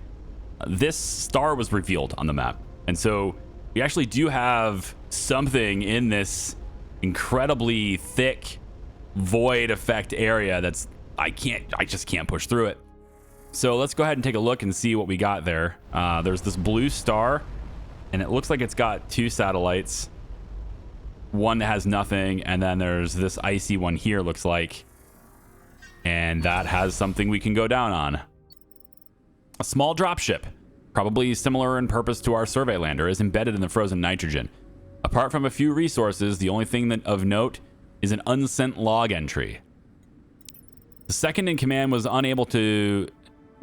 this star was revealed on the map. And so we actually do have something in this incredibly thick void effect area that's I just can't push through it. So let's go ahead and take a look and see what we got there. There's this blue star, and it looks like it's got 2 satellites. One that has nothing, and then there's this icy one here, looks like. And that has something we can go down on. A small dropship, probably similar in purpose to our survey lander, is embedded in the frozen nitrogen. Apart from a few resources, the only thing of note is an unsent log entry. The second in command was unable to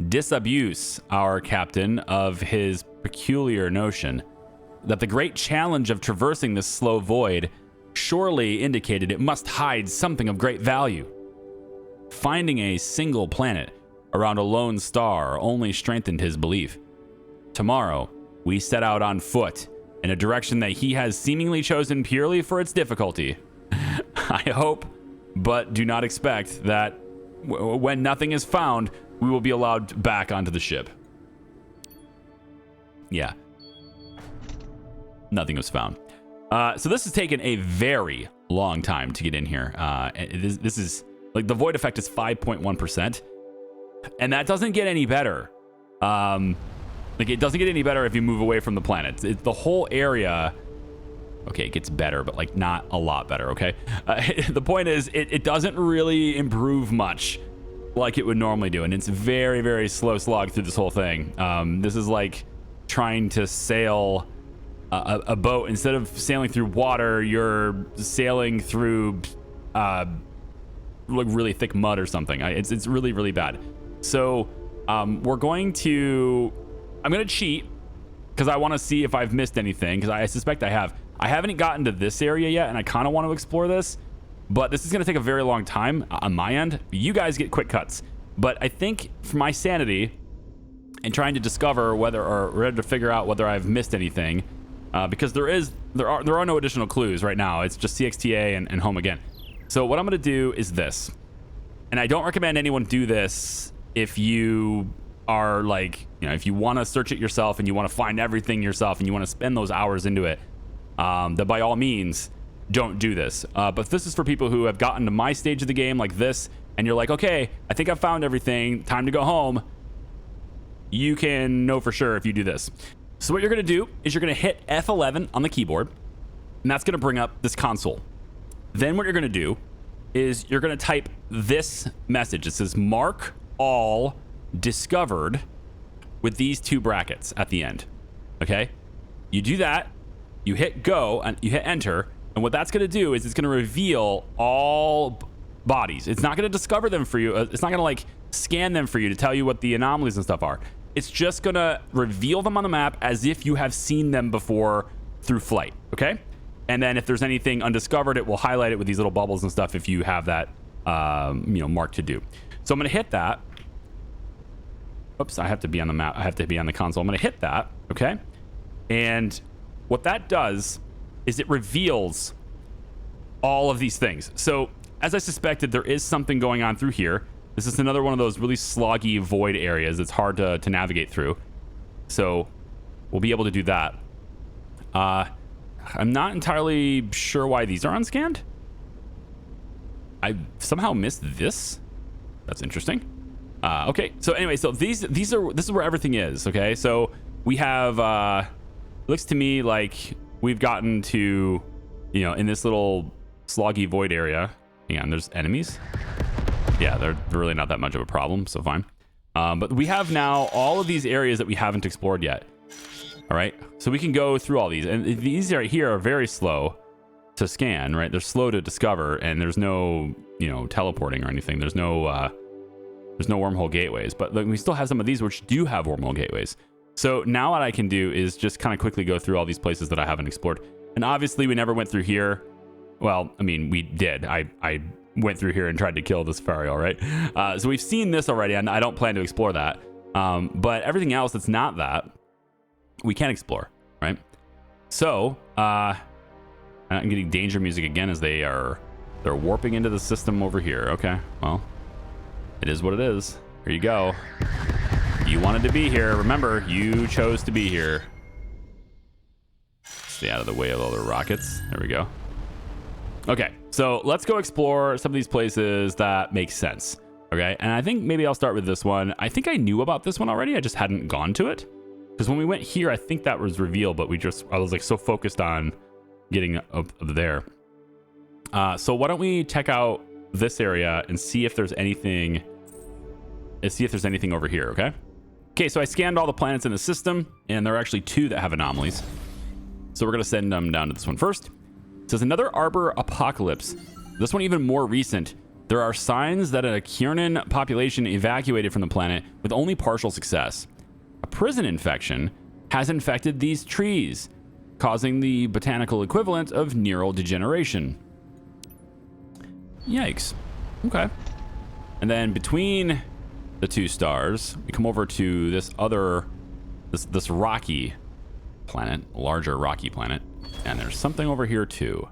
disabuse our captain of his peculiar notion that the great challenge of traversing this slow void surely indicated it must hide something of great value. Finding a single planet around a lone star only strengthened his belief. Tomorrow, we set out on foot in a direction that he has seemingly chosen purely for its difficulty. I hope, but do not expect, that when nothing is found, we will be allowed back onto the ship. Yeah. Nothing was found. So this has taken a very long time to get in here. This is like the void effect is 5.1%, and that doesn't get any better. Like it doesn't get any better if you move away from the planet. It's the whole area. Okay, it gets better, but like not a lot better. Okay, the point is it doesn't really improve much like it would normally do, and it's very, very slow slog through this whole thing. This is like trying to sail a boat. Instead of sailing through water, you're sailing through like really thick mud or something. It's really, really bad. So I'm going to cheat because I want to see if I've missed anything, because I suspect I have. I haven't gotten to this area yet, and I kind of want to explore this, but this is going to take a very long time on my end. You guys get quick cuts, but I think for my sanity and trying to discover to figure out whether I've missed anything, because there are no additional clues right now. It's just CXTA and home again. So what I'm going to do is this, and I don't recommend anyone do this if you are like, if you want to search it yourself and you want to find everything yourself and you want to spend those hours into it, that by all means don't do this. But this is for people who have gotten to my stage of the game like this, and you're like, okay, I think I've found everything, time to go home. You can know for sure if you do this. So what you're going to do is you're going to hit F11 on the keyboard, and that's going to bring up this console. Then what you're going to do is you're going to type this message. It says mark all discovered with these two brackets at the end. Okay, you do that, you hit go, and you hit enter, and what that's going to do is it's going to reveal all bodies. It's not going to discover them for you. It's not going to like scan them for you to tell you what the anomalies and stuff are. It's just going to reveal them on the map as if you have seen them before through flight. Okay, and then if there's anything undiscovered, it will highlight it with these little bubbles and stuff if you have that marked to do. So I'm going to hit that. Oops, I have to be on the map. I have to be on the console. I'm going to hit that. Okay, and what that does is it reveals all of these things. So as I suspected, there is something going on through here. This is another one of those really sloggy void areas that's hard to navigate through. So we'll be able to do that. I'm not entirely sure why these are unscanned. I somehow missed this. That's interesting. Okay, so anyway, so this is where everything is. Okay, so we have looks to me like we've gotten to, in this little sloggy void area. Hang on, there's enemies. Yeah, they're really not that much of a problem, so fine. But we have now all of these areas that we haven't explored yet. All right, so we can go through all these, and these right here are very slow to scan, right? They're slow to discover, and there's no, teleporting or anything. There's no wormhole gateways, but we still have some of these which do have wormhole gateways. So now what I can do is just kind of quickly go through all these places that I haven't explored. And obviously we never went through here. Well, I mean, we did. I went through here and tried to kill the Sepharial, right? So we've seen this already, and I don't plan to explore that. But everything else that's not that, we can explore, right? So I'm getting danger music again as they're warping into the system over here. Okay, well, it is what it is. Here you go. You wanted to be here. Remember, you chose to be here. Stay out of the way of all the rockets. There we go. Okay, so let's go explore some of these places that make sense. Okay, and I think maybe I'll start with this one. I think I knew about this one already. I just hadn't gone to it. Because when we went here, I think that was revealed, but I was like so focused on getting up there. So why don't we check out this area and see if there's anything. See if there's anything over here. Okay. Okay. So I scanned all the planets in the system, and there are actually 2 that have anomalies. So we're gonna send them down to this one first. It says another Arbor apocalypse. This one even more recent. There are signs that a Kieran population evacuated from the planet with only partial success. A prison infection has infected these trees, causing the botanical equivalent of neural degeneration. Yikes. Okay. And then between the 2 stars, we come over to this other, this rocky planet, larger rocky planet, and there's something over here too.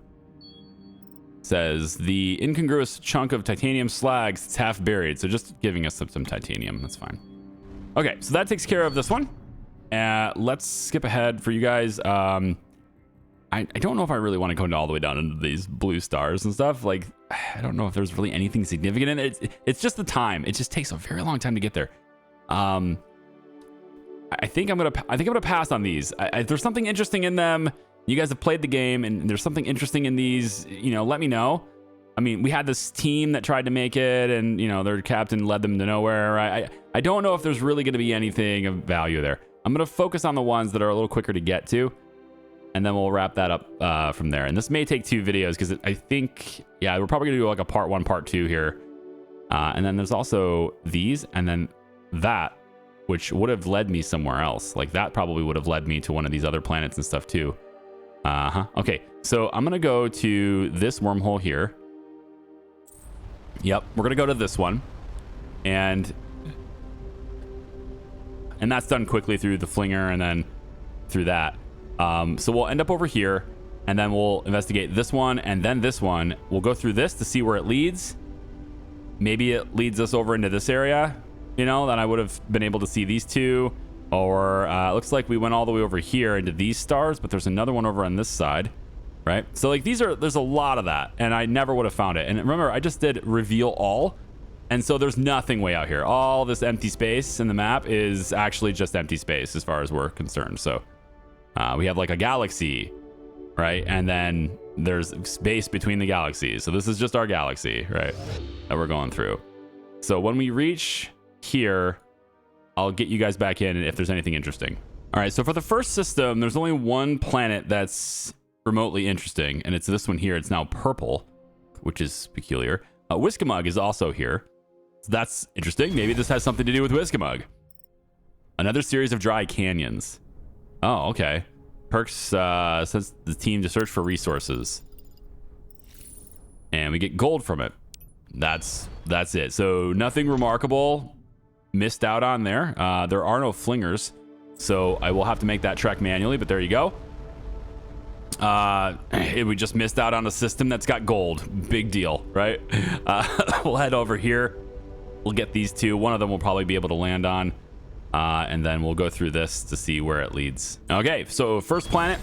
says the incongruous chunk of titanium slags. It's half buried, so just giving us some titanium. That's fine. Okay, so that takes care of this one. Let's skip ahead for you guys. I don't know if I really want to go all the way down into these blue stars and stuff. Like, I don't know if there's really anything significant in it. It's just the time. It just takes a very long time to get there. I think I'm gonna pass on these. If there's something interesting in them, you guys have played the game, and there's something interesting in these, you know, let me know. I mean, we had this team that tried to make it, and you know, their captain led them to nowhere. I don't know if there's really going to be anything of value there. I'm going to focus on the ones that are a little quicker to get to, and then we'll wrap that up from there. And this may take 2 videos because I think, yeah, we're probably going to do like a part 1, part 2 here. And then there's also these, and then that, which would have led me somewhere else. Like that probably would have led me to one of these other planets and stuff too. Okay, so I'm going to go to this wormhole here. Yep, we're going to go to this one. And that's done quickly through the Flinger and then through that. So we'll end up over here, and then we'll investigate this one and then this one. We'll go through this to see where it leads. Maybe it leads us over into this area, you know, then I would have been able to see these two. Or it looks like we went all the way over here into these stars, but there's another one over on this side, right? So like there's a lot of that, and I never would have found it. And remember, I just did reveal all. And so there's nothing way out here. All this empty space in the map is actually just empty space as far as we're concerned. So we have like a galaxy, right? And then there's space between the galaxies. So this is just our galaxy, right? That we're going through. So when we reach here, I'll get you guys back in if there's anything interesting. All right, so for the first system, there's only one planet that's remotely interesting, and it's this one here. It's now purple, which is peculiar. Wiskamug is also here. So that's interesting. Maybe this has something to do with Wiskamug. Another series of dry canyons. Oh, okay. Perks sends the team to search for resources. And we get gold from it. That's it. So nothing remarkable. Missed out on there. There are no flingers. So I will have to make that trek manually, but there you go. We just missed out on a system that's got gold. Big deal, right? We'll head over here. We'll get these two. One of them we'll probably be able to land on. And then we'll go through this to see where it leads. Okay, so first planet.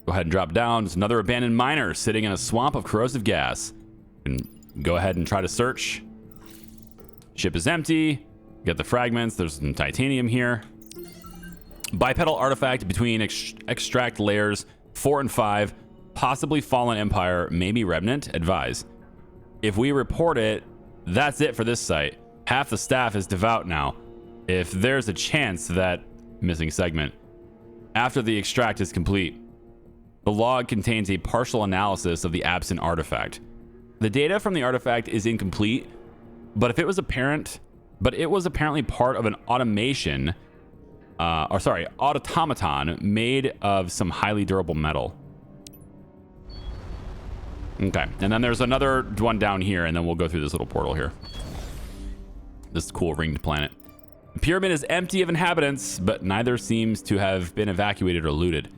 Go ahead and drop down. There's another abandoned miner sitting in a swamp of corrosive gas. And go ahead and try to search. Ship is empty. Get the fragments. There's some titanium here. Bipedal artifact between extract layers 4 and 5. Possibly fallen empire, maybe remnant. Advise. If we report it, that's it for this site. Half the staff is devout now. If there's a chance that missing segment after the extract is complete, the log contains a partial analysis of the absent artifact. The data from the artifact is incomplete, but it was apparently part of an automaton made of some highly durable metal. Okay, and then there's another one down here, and then we'll go through this little portal here. This cool ringed planet. The pyramid is empty of inhabitants, but neither seems to have been evacuated or looted.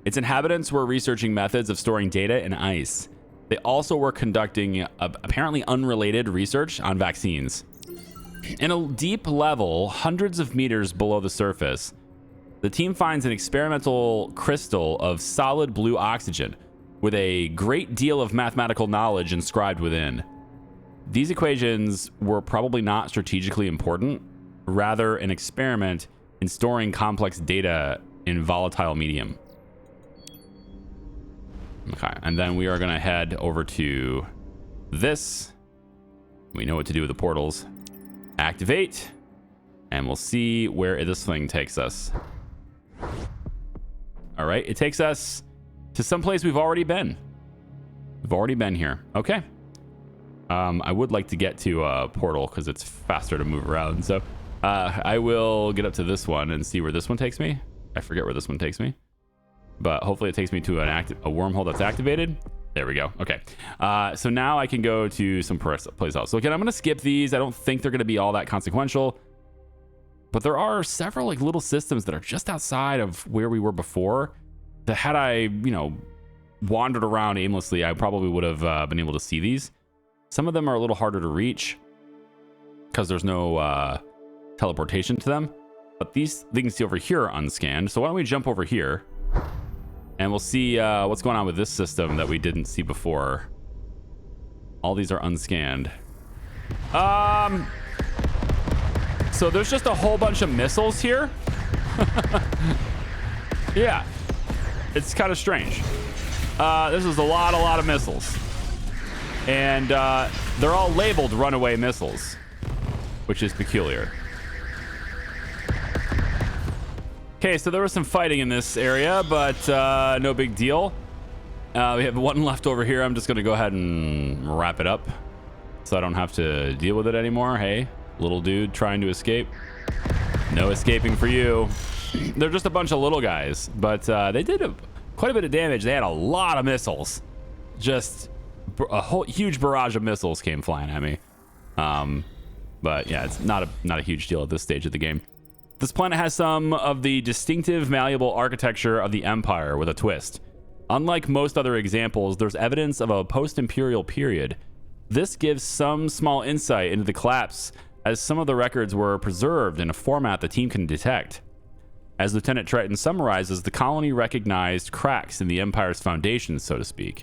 Its inhabitants were researching methods of storing data in ice. They also were conducting apparently unrelated research on vaccines. In a deep level, hundreds of meters below the surface, the team finds an experimental crystal of solid blue oxygen with a great deal of mathematical knowledge inscribed within. These equations were probably not strategically important, rather an experiment in storing complex data in volatile medium. Okay, and then we are going to head over to this. We know what to do with the portals. Activate, and we'll see where this thing takes us. All right, it takes us to someplace we've already been. We've already been here. Okay. I would like to get to a portal because it's faster to move around. So I will get up to this one and see where this one takes me. I forget where this one takes me, but hopefully it takes me to a wormhole that's activated. There we go. Okay. So now I can go to some place else. So again, I'm going to skip these. I don't think they're going to be all that consequential, but there are several like little systems that are just outside of where we were before that had I, wandered around aimlessly, I probably would have been able to see these. Some of them are a little harder to reach because there's no teleportation to them. But these things over here are unscanned. So why don't we jump over here and we'll see what's going on with this system that we didn't see before. All these are unscanned. So there's just a whole bunch of missiles here. Yeah, it's kind of strange. This is a lot of missiles. And they're all labeled runaway missiles, which is peculiar. Okay, so there was some fighting in this area, but no big deal. We have one left over here. I'm just going to go ahead and wrap it up so I don't have to deal with it anymore. Hey, little dude trying to escape. No escaping for you. They're just a bunch of little guys, but they did quite a bit of damage. They had a lot of missiles. Just a whole huge barrage of missiles came flying at me. But yeah, it's not a huge deal at this stage of the game. This planet has some of the distinctive malleable architecture of the Empire with a twist. Unlike most other examples, there's evidence of a post-imperial period. This gives some small insight into the collapse, as some of the records were preserved in a format the team can detect. As Lieutenant Triton summarizes, the colony recognized cracks in the Empire's foundations, so to speak.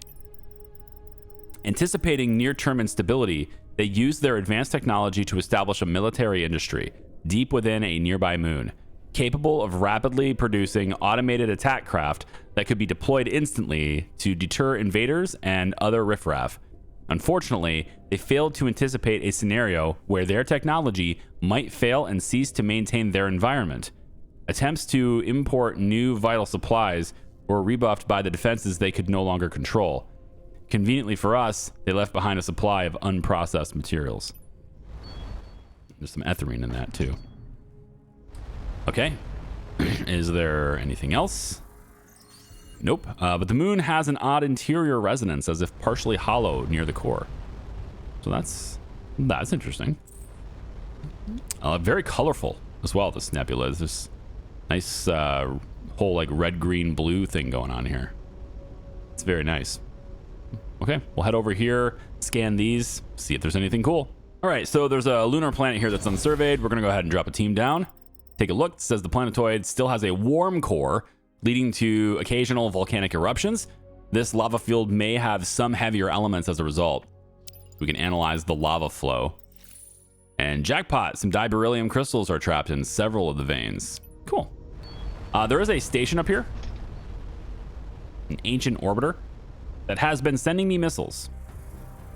Anticipating near-term instability, they used their advanced technology to establish a military industry deep within a nearby moon, capable of rapidly producing automated attack craft that could be deployed instantly to deter invaders and other riffraff. Unfortunately, they failed to anticipate a scenario where their technology might fail and cease to maintain their environment. Attempts to import new vital supplies were rebuffed by the defenses they could no longer control. Conveniently for us, they left behind a supply of unprocessed materials. There's some ethylene in that too. Okay. Is there anything else? Nope. But the moon has an odd interior resonance, as if partially hollow near the core. So that's interesting. Very colorful as well, this nebula. There's this nice whole like red, green, blue thing going on here. It's very nice. Okay, we'll head over here, scan these, see if there's anything cool. All right, so there's a lunar planet here that's unsurveyed. We're going to go ahead and drop a team down. Take a look. It says the planetoid still has a warm core, leading to occasional volcanic eruptions. This lava field may have some heavier elements as a result. We can analyze the lava flow. And jackpot, some diberyllium crystals are trapped in several of the veins. Cool. There is a station up here. An ancient orbiter that has been sending me missiles.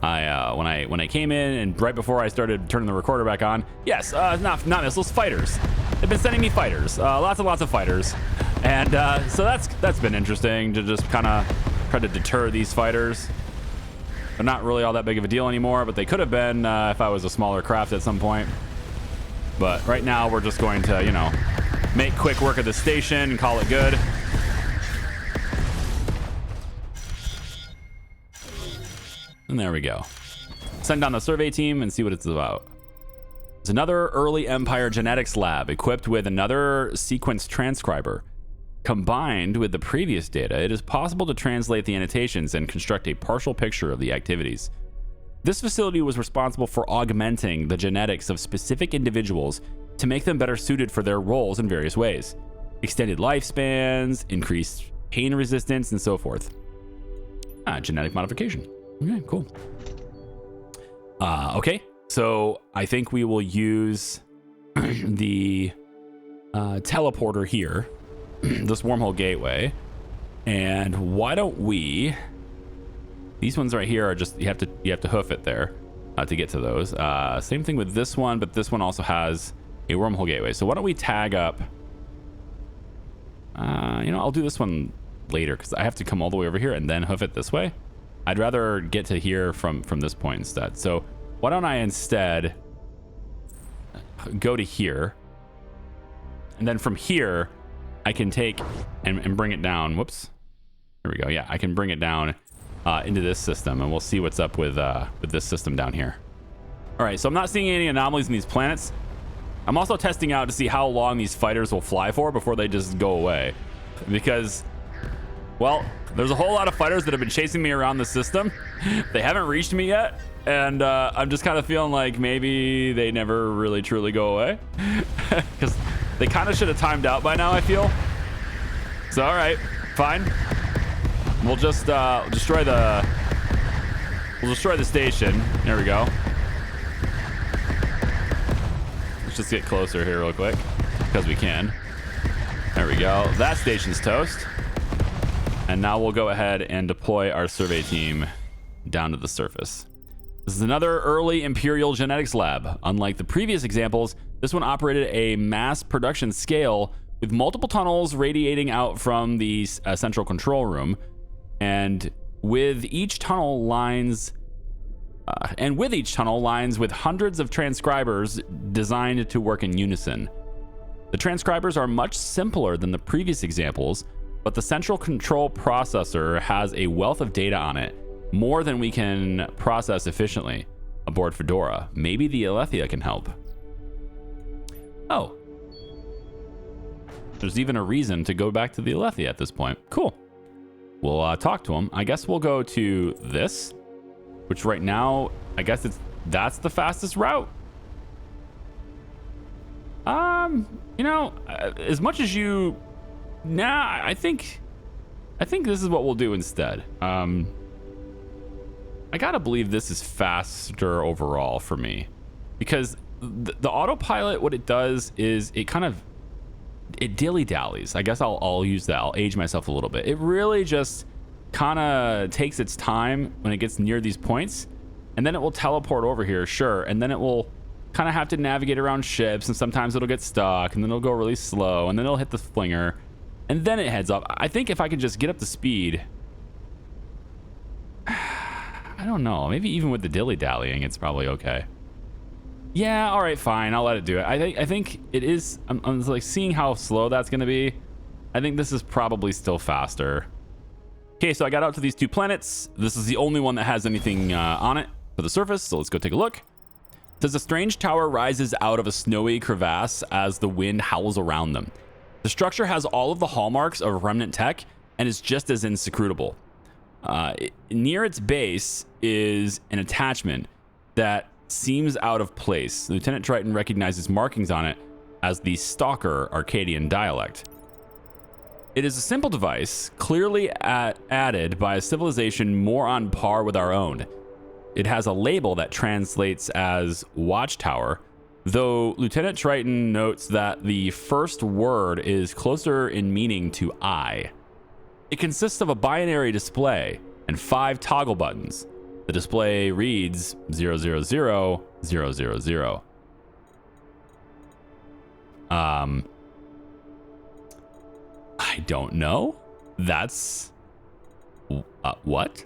When I came in and right before I started turning the recorder back on, yes, not missiles, fighters. They've been sending me fighters, lots and lots of fighters, and so that's been interesting to just kind of try to deter these fighters. They're not really all that big of a deal anymore, but they could have been if I was a smaller craft at some point. But right now we're just going to, you know, make quick work of the station and call it good. And there we go. Send down the survey team and see what it's about. It's another early Empire genetics lab equipped with another sequence transcriber. Combined with the previous data, it is possible to translate the annotations and construct a partial picture of the activities. This facility was responsible for augmenting the genetics of specific individuals to make them better suited for their roles in various ways. Extended lifespans, increased pain resistance, and so forth. Genetic modification. Okay, cool. Okay, so I think we will use the teleporter here, this wormhole gateway, and why don't we? These ones right here are just you have to hoof it there to get to those. Same thing with this one, but this one also has a wormhole gateway. So why don't we tag up? You know, I'll do this one later because I have to come all the way over here and then hoof it this way. I'd rather get to here from this point instead. So why don't I instead go to here, and then from here I can take and bring it down. Whoops. There we go. Yeah, I can bring it down into this system, and we'll see what's up with this system down here. All right, so I'm not seeing any anomalies in these planets. I'm also testing out to see how long these fighters will fly for before they just go away, because Well, there's a whole lot of fighters that have been chasing me around the system. They haven't reached me yet, and I'm just kind of feeling like maybe they never really truly go away, because they kind of should have timed out by now, I feel. So all right, fine. We'll just destroy the station. There we go. Let's just get closer here real quick, because we can. There we go. That station's toast. And now we'll go ahead and deploy our survey team down to the surface. This is another early Imperial genetics lab. Unlike the previous examples, this one operated a mass production scale with multiple tunnels radiating out from the central control room. And with each tunnel lines with hundreds of transcribers designed to work in unison. The transcribers are much simpler than the previous examples, but the central control processor has a wealth of data on it, more than we can process efficiently aboard Fedora. Maybe the Alethea can help. Oh. There's even a reason to go back to the Alethea at this point. Cool. We'll talk to him. I guess we'll go to this, which right now, I guess that's the fastest route. You know, as much as you... Nah, I think this is what we'll do instead. I gotta believe this is faster overall for me, because the autopilot, what it does is it dilly-dallies. I guess I'll use that. I'll age myself a little bit. It really just kind of takes its time when it gets near these points, and then it will teleport over here, sure, and then it will kind of have to navigate around ships, and sometimes it'll get stuck, and then it'll go really slow, and then it'll hit the Flinger. And then it heads up. I think if I could just get up to speed, I don't know. Maybe even with the dilly-dallying, it's probably okay. Yeah, all right, fine. I'll let it do it. I think it is. I'm like seeing how slow that's going to be. I think this is probably still faster. Okay, so I got out to these 2 planets. This is the only one that has anything on it for the surface, so let's go take a look. It says a strange tower rises out of a snowy crevasse as the wind howls around them. The structure has all of the hallmarks of Remnant tech and is just as inscrutable. Near its base is an attachment that seems out of place. Lieutenant Triton recognizes markings on it as the Stalker Arcadian dialect. It is a simple device, clearly added by a civilization more on par with our own. It has a label that translates as watchtower, though Lieutenant Triton notes that the first word is closer in meaning to I. It consists of a binary display and 5 toggle buttons. The display reads 000 000. I don't know. That's what?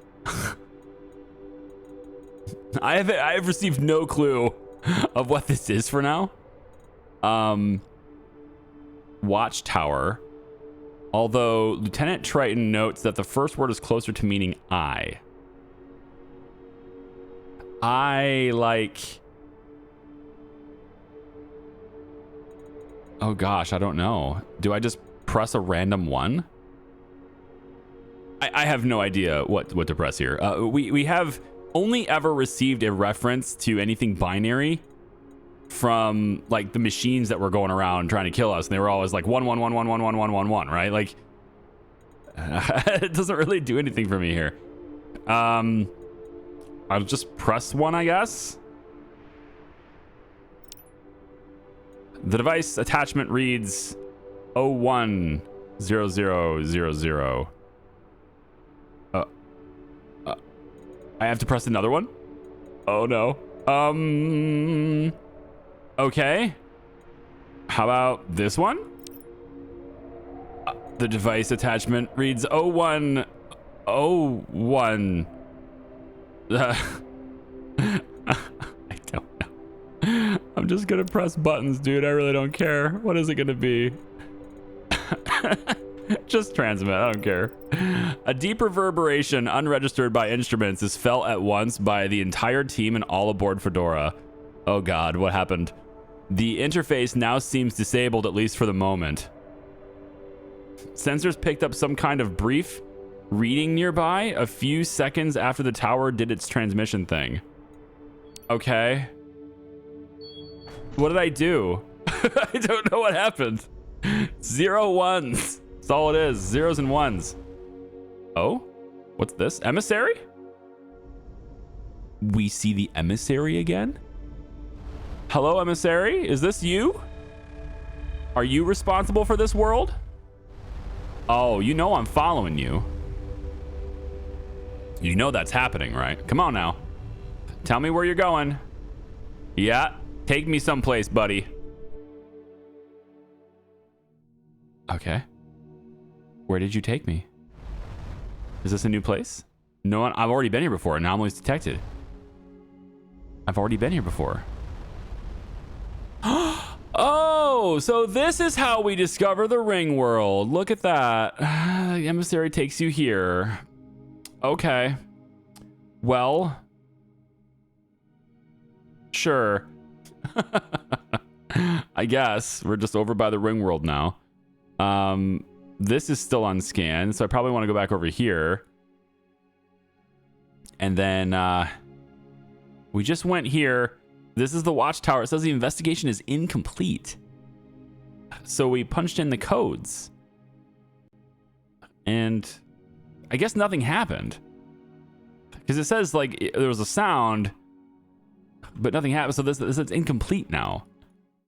I have received no clue of what this is for now. Watchtower. Although Lieutenant Triton notes that the first word is closer to meaning I. Oh gosh, I don't know. Do I just press a random one? I have no idea what to press here. We have only ever received a reference to anything binary from like the machines that were going around trying to kill us, and they were always like 111111111, right? Like it doesn't really do anything for me here. I'll just press 1, I guess. The device attachment reads 010000. I have to press another one? Oh no. Okay. How about this one? The device attachment reads 0101. I don't know. I'm just gonna press buttons, dude. I really don't care. What is it gonna be? Just transmit, I don't care. A deep reverberation unregistered by instruments is felt at once by the entire team and all aboard Fedora. Oh god, what happened? The interface now seems disabled, at least for the moment. Sensors picked up some kind of brief Reading nearby a few seconds after the tower did its transmission thing. Okay. What did I do? I don't know what happened. 0 1s. That's all it is. Zeros and ones. Oh? What's this? Emissary? We see the emissary again? Hello, emissary? Is this you? Are you responsible for this world? Oh, you know I'm following you. You know that's happening, right? Come on now. Tell me where you're going. Yeah, take me someplace, buddy. Okay. Where did you take me? Is this a new place? No, I've already been here before. Anomalies detected. I've already been here before. Oh, so this is how we discover the ring world. Look at that. The emissary takes you here. Okay. Well. Sure. I guess. We're just over by the ring world now. This is still unscanned, so I probably want to go back over here. And then we just went here. This is the watchtower. It says the investigation is incomplete. So we punched in the codes. And I guess nothing happened. Because it says like there was a sound, but nothing happened. So this is incomplete now.